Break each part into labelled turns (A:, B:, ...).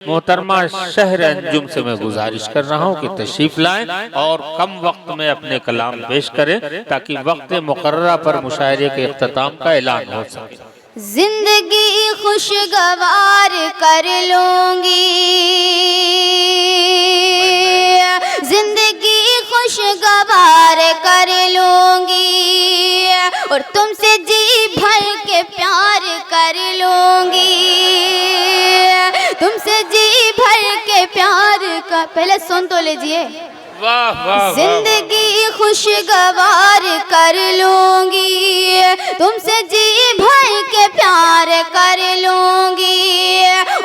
A: मोहतरमा शहर अंजुम से मैं गुजारिश कर रहा हूँ कि तशरीफ लाएं और कम वक्त में अपने कलाम पेश करें ताकि वक्त मुकर्ररा पर मुशायरे के इख्तिताम का ऐलान हो सके।
B: जिंदगी खुशगवार कर लूंगी, जिंदगी खुशगवार कर लूंगी और तुमसे जी भर के प्यार कर लूंगी, तुमसे जी भर के प्यार का। पहले सुन तो लीजिए।
A: वाह वाह।
B: जिंदगी खुशगवार कर लूंगी, तुमसे जी भर के प्यार कर लूंगी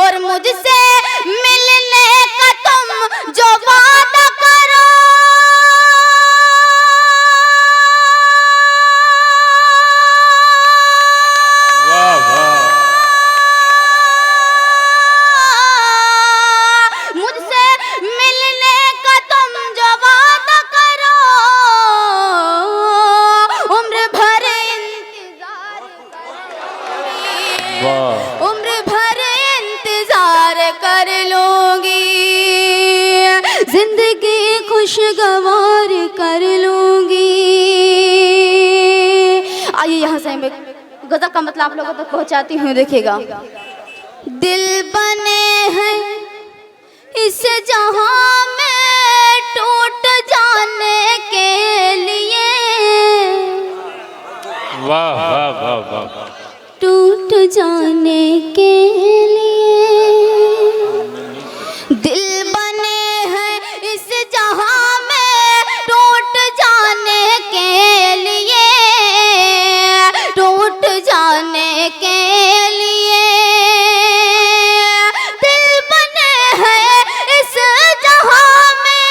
B: और मुझसे मिलने का तुम जो वादा करो,
A: वाह वाह।
B: मुझसे मिलने का तुम जो वादा करो, उम्र भर इंतजार करूंगी, उम्र भर इंतजार कर लूंगी, जिंदगी खुशगवार कर लूंगी। आइए यहाँ से मैं गजल का मतलब आप लोगों तक पहुंचाती हूँ, देखिएगा। दिल बने हैं इस जहां में टूट जाने के लिए,
A: वाह वाह वाह वाह।
B: टूट जाने के लिए दिल बने हैं इस जहां में टूट जाने के लिए, टूट जाने के लिए दिल बने हैं इस जहां में,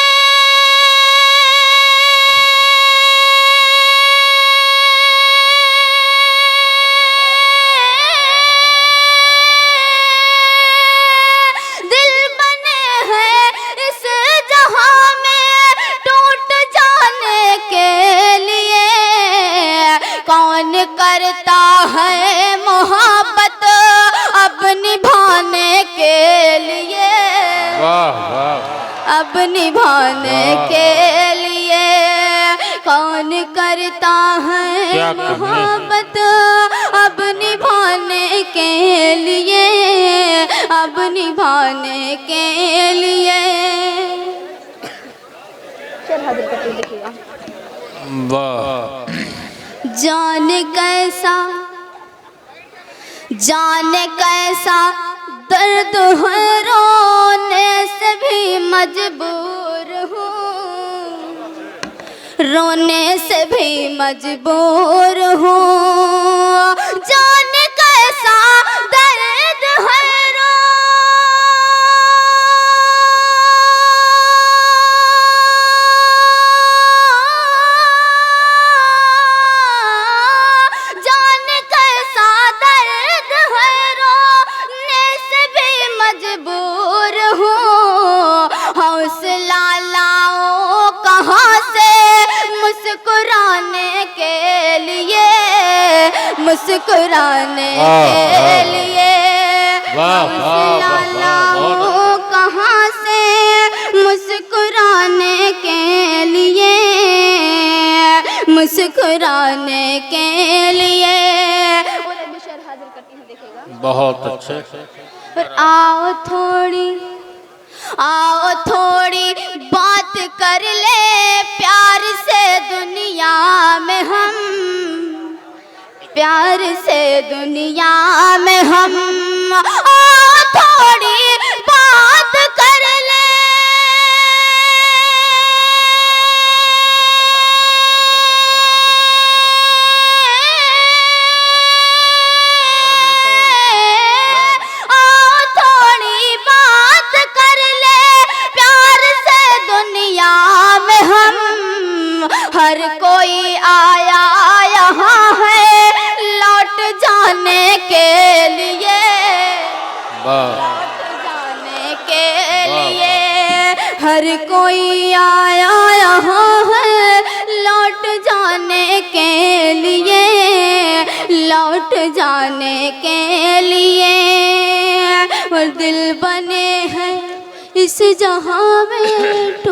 B: दिल बने हैं इस जहां में टूट जाने के लिए। कौन करता है मोहब्बत अब निभाने के लिए,
A: वाह वाह।
B: अब निभाने के लिए कौन करता है
A: क्या कहने।
B: मोहब्बत अब निभाने के लिए, अब निभाने के लिए। चल हाजिर करके देखिएगा।
A: वाह।
B: जाने कैसा, जाने कैसा दर्द है, रोने से भी मजबूर हूँ, रोने से भी मजबूर हूँ। जाने कैसा दर्द है, जाने कैसा दर्द है, रोने से भी मजबूर हूँ। हौसला लाओ कहाँ से मुस्कुराने के लिए, मुस्कुराने के लिए। हौसला लाओ कहाँ से मुस्कुराने के लिए, मुस्कुराने के लिए। हाजिर करती हूँ, देखिएगा।
A: बहुत अच्छे।
B: पर आओ थोड़ी, आओ थोड़ी बात कर ले प्यार से दुनिया में हम, प्यार से दुनिया में हम। आओ थोड़ी बात कर ले, आओ थोड़ी बात कर ले प्यार से दुनिया में हम। हर कोई आया यहाँ है लौट जाने के लिए, लौट जाने के लिए। हर कोई आया यहाँ है लौट जाने के लिए, लौट जाने के लिए। और दिल बने हैं इस जहां में